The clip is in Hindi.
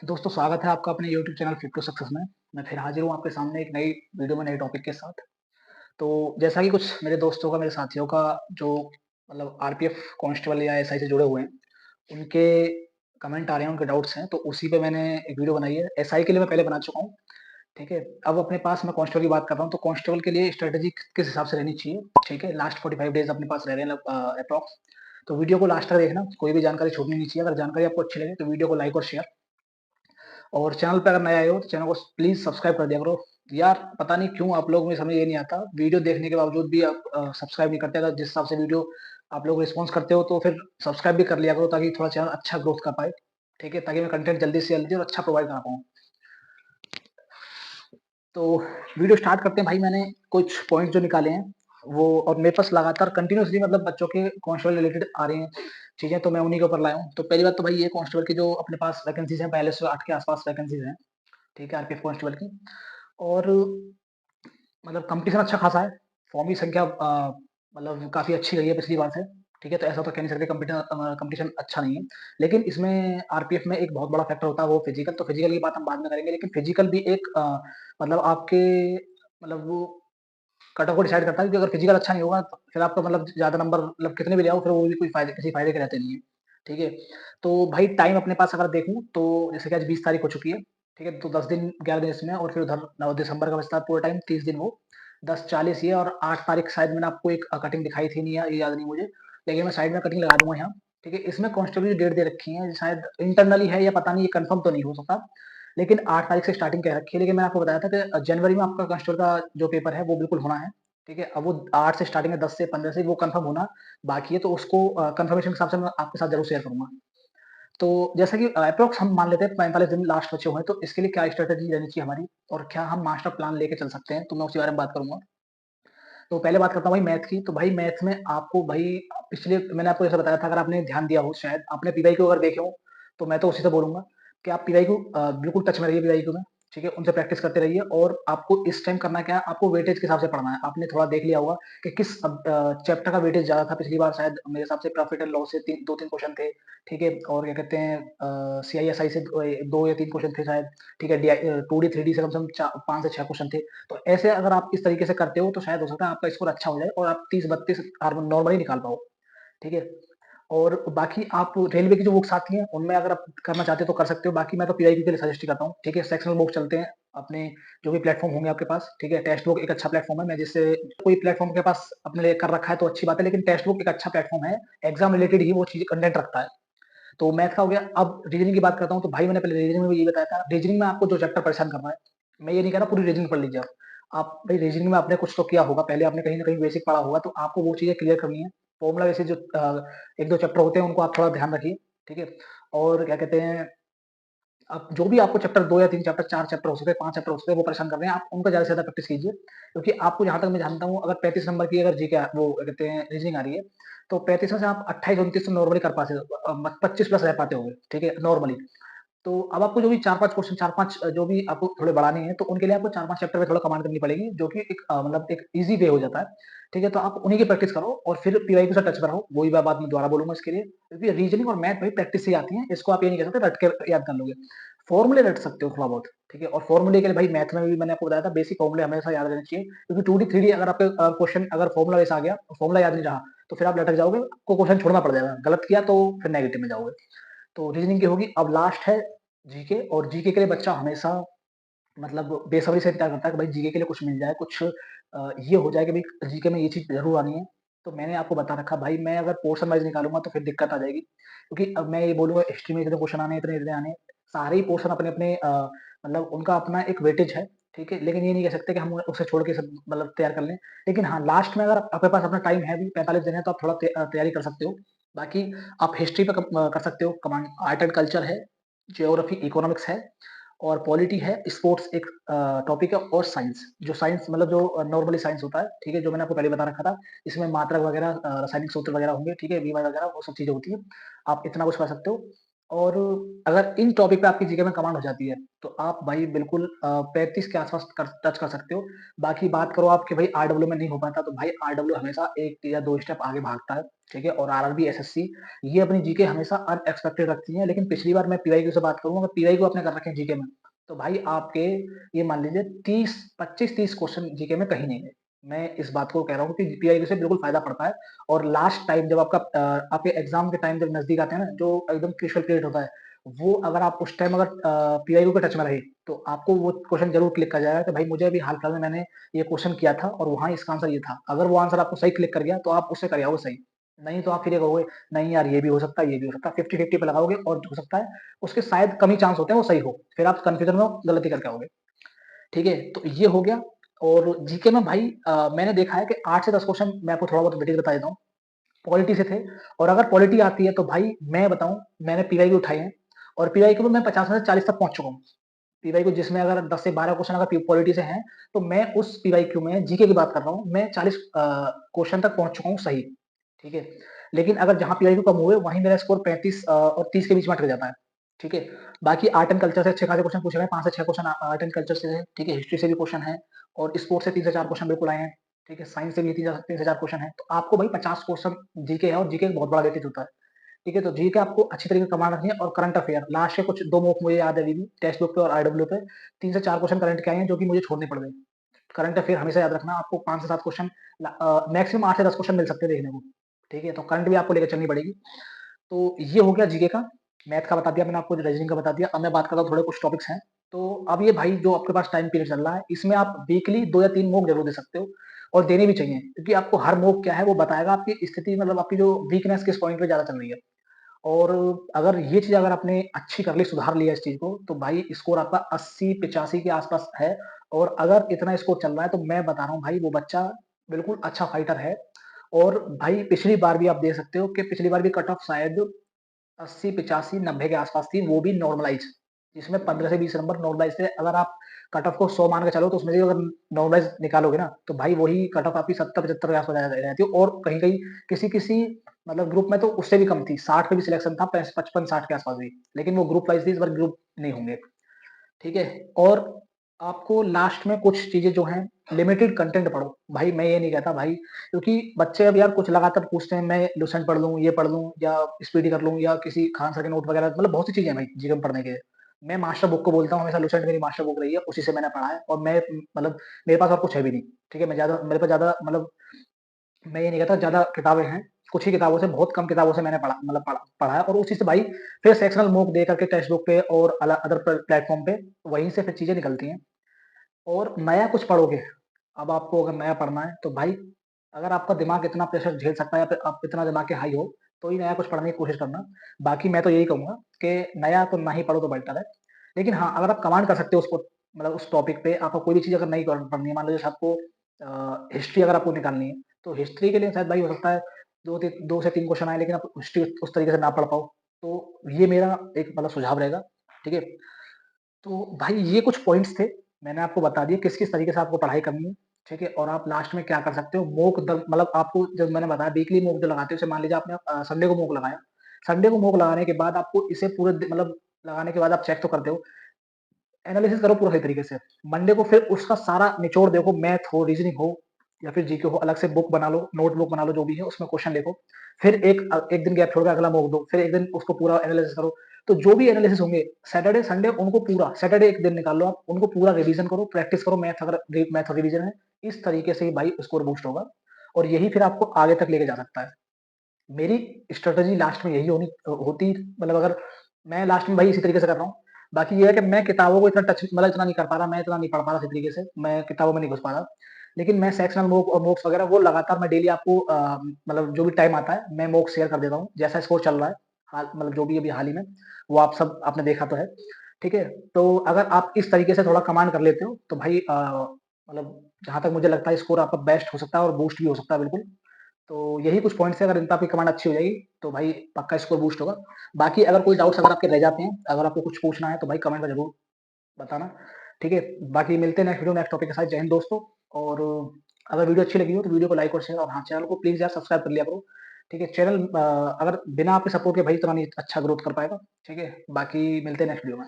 दोस्तों स्वागत है आपका अपने YouTube channel fit to success में। मैं फिर हाजिर हूँ आपके सामने एक नई वीडियो में नए टॉपिक के साथ। तो जैसा कि कुछ मेरे दोस्तों का, मेरे साथियों का जो मतलब आरपीएफ कांस्टेबल या एसआई से जुड़े हुए हैं, उनके कमेंट आ रहे हैं, उनके डाउट्स हैं, तो उसी पे मैंने एक वीडियो बनाई है। एसआई के लिए मैं पहले बना चुका हूँ, ठीक है? अब अपने पास मैं कांस्टेबल की बात कर रहा हूँ, तो कांस्टेबल के लिए स्ट्रैटेजी किस हिसाब से रहनी चाहिए, ठीक है? लास्ट 45 डेज़ अपने पास रह रहे हैं एप्रॉक्स। तो वीडियो को लास्ट तक देखना, कोई भी जानकारी छूटनी नहीं चाहिए। अगर जानकारी आपको अच्छी लगे तो वीडियो को लाइक और शेयर, और चैनल पे अगर नए आए हो तो चैनल को प्लीज़ सब्सक्राइब कर दिया करो। यार पता नहीं क्यों आप लोगों में समझ ये नहीं आता, वीडियो देखने के बावजूद भी आप सब्सक्राइब नहीं करते। अगर जिस हिसाब से वीडियो आप लोग रिस्पॉन्स करते हो तो फिर सब्सक्राइब भी कर लिया करो, ताकि थोड़ा चैनल अच्छा ग्रोथ कर पाए, ठीक है? ताकि मैं कंटेंट जल्दी से जल्दी और अच्छा प्रोवाइड करा पाऊँ। तो वीडियो स्टार्ट करते हैं भाई। मैंने कुछ पॉइंट जो निकाले हैं वो, और मेरे पास लगातार कंटिन्यूअसली मतलब बच्चों के कांस्टेबल रिलेटेड आ रही हैं चीज़ें, तो मैं उन्हीं के ऊपर लाया हूँ। तो पहली बात तो भाई ये कांस्टेबल की जो अपने पास वैकेंसीज़ हैं, पहले से 8 के आस-पास वैकेंसीज़ हैं, ठीक है? आरपीएफ कांस्टेबल की। और मतलब कॉम्पिटिशन अच्छा खासा है। फॉर्म की संख्या मतलब काफ़ी अच्छी रही है पिछली बार से, ठीक है? तो ऐसा तो कह नहीं सकते कॉम्पिटिशन अच्छा नहीं है। लेकिन इसमें आरपीएफ में एक बहुत बड़ा फैक्टर होता है वो फिज़िकल। तो फिज़िकल की बात हम बाद में करेंगे, लेकिन फिज़िकल भी एक मतलब आपके मतलब वो कट ऑफ को डिसाइड करता है कि अगर फिज़िकल अच्छा नहीं होगा तो फिर आपका मतलब ज़्यादा नंबर मतलब कितने भी ले आओ, फिर वो भी कोई फ़ायदे, किसी फ़ायदे के रहते नहीं है, ठीक है? तो भाई टाइम अपने पास अगर देखूँ तो जैसे कि आज 20 तारीख हो चुकी है, ठीक है? तो 10 दिन 11 दिन इसमें, और फिर उधर 9 दिसंबर का बचता है पूरा टाइम, 30 दिन वो, 10-40 ये, और 8 तारीख शायद मैंने आपको एक कटिंग दिखाई थी नहीं, या ये याद नहीं मुझे, लेकिन मैं साइड में कटिंग लगा दूँगा यहाँ, ठीक है? इसमें कांस्टेबल की डेट दे रखी है, शायद इंटरनली है या पता नहीं, ये कन्फर्म तो नहीं हो सकता, लेकिन 8 तारीख से स्टार्टिंग कह रखी है। लेकिन मैंने आपको बताया था कि जनवरी में आपका कांस्टेबल का जो पेपर है वो बिल्कुल होना है, ठीक है? अब वो 8 से स्टार्टिंग है, 10 से 15 से वो कन्फर्म होना बाकी है, तो उसको कन्फर्मेशन के हिसाब से मैं आपके साथ ज़रूर शेयर करूँगा। तो जैसा कि एप्रॉक्स हम मान लेते हैं 45 दिन लास्ट बचे हुए हैं, तो इसके लिए क्या स्ट्रैटेजी रहनी चाहिए हमारी, और क्या हम मास्टर प्लान लेके चल सकते हैं, तो मैं उसी बारे में बात करूँगा। तो पहले बात करता हूँ भाई मैथ की। तो भाई मैथ में आपको भाई पिछले मैंने आपको जैसे बताया था, अगर आपने ध्यान दिया हो, शायद आपने पीवाईक्यू अगर देखे हो, तो मैं तो उसी से बोलूँगा कि आप पीवाईक्यू बिल्कुल टच में रहिए पीवाईक्यू में, ठीक है? उनसे प्रैक्टिस करते रहिए, और आपको इस टाइम करना क्या है, आपको वेटेज के हिसाब से पढ़ना है। आपने थोड़ा देख लिया होगा कि किस चैप्टर का वेटेज ज़्यादा था पिछली बार, शायद मेरे हिसाब से प्रॉफिट एंड लॉस से 2-3 क्वेश्चन थे, ठीक है? और क्या कहते हैं सीआईएसआई से 2 या 3 क्वेश्चन थे शायद, ठीक है? 2D 3D से कम से कम चा 5 से 6 क्वेश्चन थे। तो ऐसे अगर आप इस तरीके से करते हो तो शायद हो सकता है आपका स्कोर अच्छा हो जाए और आप 30-32 नॉर्मली निकाल पाओ, ठीक है? और बाकी आप रेलवे की जो बुक्स आती हैं, उनमें अगर आप करना चाहते हो तो कर सकते हो। बाकी मैं तो पीवाईक्यू के लिए सजेस्ट ही करता हूँ, ठीक है? सेक्शनल बुक्स चलते हैं अपने, जो भी प्लेटफ़ॉर्म होंगे आपके पास, ठीक है? टेक्स्ट बुक एक अच्छा प्लेटफ़ॉर्म है, मैं जिससे कोई प्लेटफ़ॉर्म के पास अपने लिए कर रखा है तो अच्छी बात है, लेकिन टेक्स्ट बुक एक अच्छा प्लेटफ़ॉर्म है, एग्ज़ाम रिलेटेड ही वो चीज़ कंटेंट रखता है। तो मैथ का हो गया। अब रीजनिंग की बात करता हूँ, तो भाई मैंने पहले रीजनिंग में भी यही बताया था, रीजनिंग में आपको जो चैप्टर परेशान कर रहा है, मैं ये नहीं कह रहा पूरी रीजनिंग पढ़ लीजिए आप। आप भाई रीजनिंग में आपने कुछ तो किया होगा, पहले आपने कहीं न कहीं बेसिक पढ़ा होगा, तो आपको वो चीज़ें क्लियर करनी है। फ़ॉर्मूला जैसे जो 1-2 चैप्टर होते हैं, उनको आप थोड़ा ध्यान रखिए, ठीक है? और क्या कहते हैं, आप जो भी आपको चैप्टर 2 या 3 चैप्टर, 4 चैप्टर हो सकते हैं, 5 चैप्टर हो सकते हैं, वो परेशान कर रहे हैं, आप उनका ज़्यादा से ज़्यादा प्रैक्टिस कीजिए। क्योंकि आपको जहाँ तक मैं जानता हूँ, अगर 35 नंबर की अगर जीके वो क्या कहते हैं रीजनिंग आ रही है, तो 35 में से आप 28-29 तो नॉर्मली कर पाते हो, 25 प्लस रह पाते होंगे, ठीक है? नॉर्मली। तो अब आपको जो भी 4-5 क्वेश्चन, 4-5 जो भी आपको थोड़े बढ़ाने हैं, तो उनके लिए आपको 4-5 चैप्टर में थोड़ा कमांड करनी पड़ेगी, जो कि एक मतलब एक ईज़ी वे हो जाता है, ठीक है? तो आप उन्हीं की प्रैक्टिस करो और फिर पीवाईक्यू से टच में रहो, वही मैं बात मैं दोबारा बोलूँगा इसके लिए, क्योंकि रीजनिंग और मैथ भाई प्रैक्टिस से ही आती हैं, इसको आप ये नहीं कह सकते रट के याद कर लोगे। फॉर्मूले रट सकते हो थोड़ा बहुत, ठीक है? और फॉर्मूले के लिए भाई मैथ में भी मैंने आपको बताया था, बेसिक फॉर्मूले हमेशा याद रहने चाहिए, क्योंकि 2D 3D अगर आपके क्वेश्चन अगर फॉर्मूला वैसा आ गया, फॉर्मूला याद नहीं रहा, तो फिर आप लटक जाओगे, आपको क्वेश्चन छोड़ना पड़ जाएगा, गलत किया तो फिर नेगेटिव में जाओगे। तो रीजनिंग की होगी। अब लास्ट है जीके, और जीके के लिए बच्चा हमेशा मतलब बेसब्री से इंतज़ार करता है कि भाई जीके के लिए कुछ मिल जाए, कुछ ये हो जाए कि भाई जीके में ये चीज़ ज़रूर आनी है। तो मैंने आपको बता रखा भाई, मैं अगर पोर्शन वाइज़ निकालूँगा तो फिर दिक्कत आ जाएगी। क्योंकि अब मैं ये बोलूँगा हिस्ट्री में इतने क्वेश्चन आने हैं, इतने-इतने आने हैं, सारे ही पोर्शन अपने-अपने मतलब उनका अपना एक वेटेज है, ठीक है? लेकिन ये नहीं कह सकते कि हम उसे छोड़ के सब मतलब तैयार कर लें। लेकिन हाँ, लास्ट में अगर आपके पास अपना टाइम है भी, 45 दिन है, तो आप थोड़ा तैयारी कर सकते हो। बाकी आप हिस्ट्री पे कर सकते हो कमांड, आर्ट एंड कल्चर है, ज्योग्राफी, इकोनॉमिक्स है, और पॉलिटी है, स्पोर्ट्स एक टॉपिक है, और साइंस, जो साइंस मतलब जो नॉर्मली साइंस होता है, ठीक है? जो मैंने आपको पहले बता रखा था, इसमें मात्रक वगैरह, रासायनिक सूत्र वगैरह होंगे, ठीक है? वी वाई वगैरह वो सब चीज़ें होती हैं। आप इतना कुछ कर सकते हो। और अगर इन टॉपिक पे आपकी जीके में कमांड हो जाती है, तो आप भाई बिल्कुल 35 के आसपास टच कर सकते हो। बाकी बात करो आप कि भाई आरडब्ल्यू में नहीं हो पाता, तो भाई आरडब्ल्यू हमेशा 1 या 2 स्टेप आगे भागता है, ठीक है? और आरआरबी, एसएससी ये अपनी जीके हमेशा अनएक्सपेक्टेड रखती है। लेकिन पिछली बार मैं पीवाईक्यू से बात करूँ, अगर पीवाईक्यू आपने कर रखे हैं जीके में, तो भाई आपके ये मान लीजिए 30 25-30 क्वेश्चन जीके में कहीं नहीं गए। मैं इस बात को कह रहा हूँ कि पीवाईक्यू से बिल्कुल फ़ायदा पड़ता है। और लास्ट टाइम जब आपके एग्ज़ाम के टाइम जब नज़दीक आते हैं ना, जो एकदम क्रूशियल पीरियड होता है, वो अगर आप उस टाइम अगर पीवाईक्यू के टच में रहे, तो आपको वो क्वेश्चन ज़रूर क्लिक कर जाएगा कि भाई मुझे अभी हाल-फिलहाल में मैंने ये क्वेश्चन किया था और वहाँ इसका आंसर ये था। अगर वो आंसर आपको सही क्लिक कर गया, तो आप उससे कर आओगे सही। नहीं तो आप फिर ये कहोगे, नहीं यार ये भी हो सकता है, ये भी हो सकता है, 50-50 पे लगाओगे और हो सकता है उसके शायद कम ही चांस होते हैं वो सही हो। फिर आप कन्फ्यूज़न में गलती करके आओगे। ठीक है? तो ये हो गया। और जीके में भाई मैंने देखा है कि 8 से 10 क्वेश्चन मैं आपको थोड़ा बहुत डिटेल बता देता हूँ। पॉलिटी से थे। और अगर पॉलिटी आती है तो भाई मैं बताऊँ, मैंने पीवाईक्यू उठाए हैं और पीवाईक्यू में मैं 50 में से 40 तक पहुँच चुका हूँ। पीवाईक्यू जिसमें अगर 10 से 12 क्वेश्चन अगर पॉलिटी से हैं, तो मैं उस पीवाईक्यू में जीके की बात कर रहा हूँ, मैं 40 क्वेश्चन तक पहुँच चुका हूँ सही, ठीक है? लेकिन अगर जहाँ पीवाईक्यू कम हुए, वहीं मेरा स्कोर 35 और 30 के बीच में अटक जाता है, ठीक है? बाकी आर्ट एंड कल्चर से अच्छे खासे क्वेश्चन पूछे गए, 5 से 6 क्वेश्चन आर्ट एंड कल्चर से है, ठीक है? हिस्ट्री से भी क्वेश्चन है और स्पोर्ट्स से 3 से 4 क्वेश्चन बिल्कुल आए हैं, ठीक है? साइंस से भी 3 से 4 क्वेश्चन हैं। तो आपको भाई 50 क्वेश्चन जीके है और जीके एक बहुत बड़ा वेटेज होता है। ठीक है, तो जी के आपको अच्छी तरीके से कमांड रखनी है। और करंट अफेयर लास्ट के कुछ 2 मॉक मुझे याद है अभी भी, टेक्स्ट बुक पे और आरडब्ल्यू पे 3 से 4 क्वेश्चन करंट के आए हैं जो कि मुझे छोड़ने पड़ गए। करंट अफेयर हमेशा याद रखना, आपको 5 से 7 क्वेश्चन मैक्सिमम 8 से 10 क्वेश्चन मिल सकते हैं देखने को। ठीक है, तो करंट भी आपको लेकर चलनी पड़ेगी। तो ये हो गया जीके का, मैथ का बता दिया मैंने आपको, रीजनिंग का बता दिया। अब मैं बात करता हूँ, थोड़े कुछ टॉपिक्स हैं। तो अब ये भाई जो आपके पास टाइम पीरियड चल रहा है, इसमें आप वीकली 2 या 3 मॉक ज़रूर दे सकते हो और देने भी चाहिए, क्योंकि आपको हर मॉक क्या है वो बताएगा आपकी स्थिति, मतलब आपकी जो वीकनेस किस पॉइंट पे ज़्यादा चल रही है। और अगर ये चीज़ अगर आपने अच्छी कर ली, सुधार लिया इस चीज़ को, तो भाई स्कोर आपका 80-85 के आसपास है। और अगर इतना स्कोर चल रहा है, तो मैं बता रहा हूँ भाई वो बच्चा बिल्कुल अच्छा फाइटर है। और भाई पिछली बार भी आप देख सकते हो कि पिछली बार भी कट ऑफ शायद 80, 85, 90 के आसपास थी, वो भी नॉर्मलाइज़, जिसमें 15 से 20 नंबर नॉर्मलाइज़ थे। अगर आप कट ऑफ को 100 मान के चलो, तो उसमें से अगर नॉर्मलाइज़ निकालोगे ना, तो भाई वही कट ऑफ आपकी 70-75 के आसपास आ जाती है। और कहीं-कहीं किसी-किसी मतलब ग्रुप में तो उससे भी कम थी, 60 पे भी सिलेक्शन था, 55-60 के आसपास भी। लेकिन वो ग्रुप वाइज़ थी, इस बार ग्रुप नहीं होंगे। ठीक है? और आपको लास्ट में कुछ चीज़ें जो हैं, लिमिटेड कंटेंट पढ़ो। भाई मैं ये नहीं कहता भाई, क्योंकि बच्चे अब यार कुछ लगातार पूछते हैं, मैं लुसेंट पढ़ लूँ, ये पढ़ लूँ या स्पीडी कर लूँ या किसी खान सर के नोट वगैरह, मतलब बहुत सी चीज़ें हैं भाई जीके में पढ़ने के। मैं मास्टर बुक को बोलता हूँ, हमेशा लुसेंट मेरी मास्टर बुक रही है, उसी से मैंने पढ़ा है। और मैं मतलब मेरे पास और कुछ है भी नहीं। ठीक है? मैं ज़्यादा मेरे पास ज़्यादा मतलब मैं ये नहीं कहता ज़्यादा किताबें हैं, कुछ ही किताबों से, बहुत कम किताबों से मैंने पढ़ा है। और उसी से भाई फिर सेक्शनल मॉक दे करके टेक्स्ट बुक पे और अदर प्लेटफ़ॉर्म पे वहीं से फिर चीज़ें निकलती हैं। और नया कुछ पढ़ोगे, अब आपको अगर नया पढ़ना है, तो भाई अगर आपका दिमाग इतना प्रेशर झेल सकता है या फिर आप इतना दिमाग के हाई हो, तो ही नया कुछ पढ़ने की कोशिश करना। बाकी मैं तो यही कहूँगा कि नया तो ना ही पढ़ो तो बेटर है। लेकिन हाँ, अगर आप कमांड कर सकते हो उसको, मतलब उस टॉपिक पे आपको कोई भी चीज़ अगर नहीं पढ़नी है, मान लो जैसे आपको हिस्ट्री अगर आपको निकालनी है, तो हिस्ट्री के लिए शायद भाई हो सकता है 2 से 3 क्वेश्चन आए, लेकिन आप हिस्ट्री उस तरीके से ना पढ़ पाओ। तो ये मेरा एक मतलब सुझाव रहेगा, ठीक है? तो भाई ये कुछ पॉइंट्स थे, मैंने आपको बता दिए किस-किस तरीके से आपको पढ़ाई करनी है, ठीक है? और आप लास्ट में क्या कर सकते हो, मॉक द मतलब आपको जब मैंने बताया वीकली मॉक जो लगाते हो, जैसे मान लीजिए आपने संडे को मॉक लगाया, संडे को मॉक लगाने के बाद आपको इसे पूरे मतलब लगाने के बाद आप चेक तो करते हो, एनालिसिस करो पूरा सही तरीके से। मंडे को फिर उसका सारा निचोड़ देखो, मैथ हो, रीज़निंग हो या फिर जीके हो, अलग से बुक बना लो, नोटबुक बना लो, जो भी है उसमें क्वेश्चन लिखो। फिर एक दिन गैप छोड़ के अगला मॉक दो, फिर एक दिन उसको पूरा एनालिसिस करो। तो जो भी एनालिसिस होंगे, सैटरडे, संडे उनको पूरा, सैटरडे एक दिन निकाल लो आप, उनको पूरा रिवीजन करो, प्रैक्टिस करो मैथ, अगर मैथ रिवीजन है। इस तरीके से ही भाई स्कोर बूस्ट होगा और यही फिर आपको आगे तक लेके जा सकता है। मेरी स्ट्रैटेजी लास्ट में यही होती, मतलब अगर मैं लास्ट में भाई इसी तरीके से कर रहा हूँ। बाकी ये है कि मैं किताबों को इतना टच मतलब इतना नहीं कर पा रहा, मैं इतना नहीं पढ़ पा रहा सही तरीके से, मैं किताबों में नहीं घुस पा रहा। लेकिन मैं सेक्शनल मॉक और नोट्स वगैरह वो लगातार मैं डेली आपको मतलब जो भी टाइम आता है, मैं मॉक शेयर कर देता हूँ। जैसा स्कोर चल रहा है, हाल मतलब जो भी अभी हाल ही में, वो आप सब आपने देखा तो है। ठीक है? तो अगर आप इस तरीके से थोड़ा कमांड कर लेते हो, तो भाई मतलब जहाँ तक मुझे लगता है स्कोर आपका बेस्ट हो सकता है और बूस्ट भी हो सकता है बिल्कुल। तो यही कुछ पॉइंट्स हैं, अगर इन पे आपकी कमांड अच्छी हो जाएगी, तो भाई पक्का स्कोर बूस्ट होगा। बाकी अगर कोई डाउट्स अगर आपके रह जाते हैं, अगर आपको कुछ पूछना है, तो भाई कमेंट में ज़रूर बताना, ठीक है? बाकी मिलते हैं नेक्स्ट वीडियो, नेक्स्ट टॉपिक के साथ। जय हिंद दोस्तों। और अगर वीडियो अच्छी लगी हो, तो वीडियो को लाइक और शेयर, और हाँ, चैनल को प्लीज़ यार सब्सक्राइब कर लिया करो, ठीक है? चैनल अगर बिना आपके सपोर्ट के भाई इतना नहीं अच्छा ग्रोथ कर पाएगा, ठीक है? बाकी मिलते हैं नेक्स्ट वीडियो में।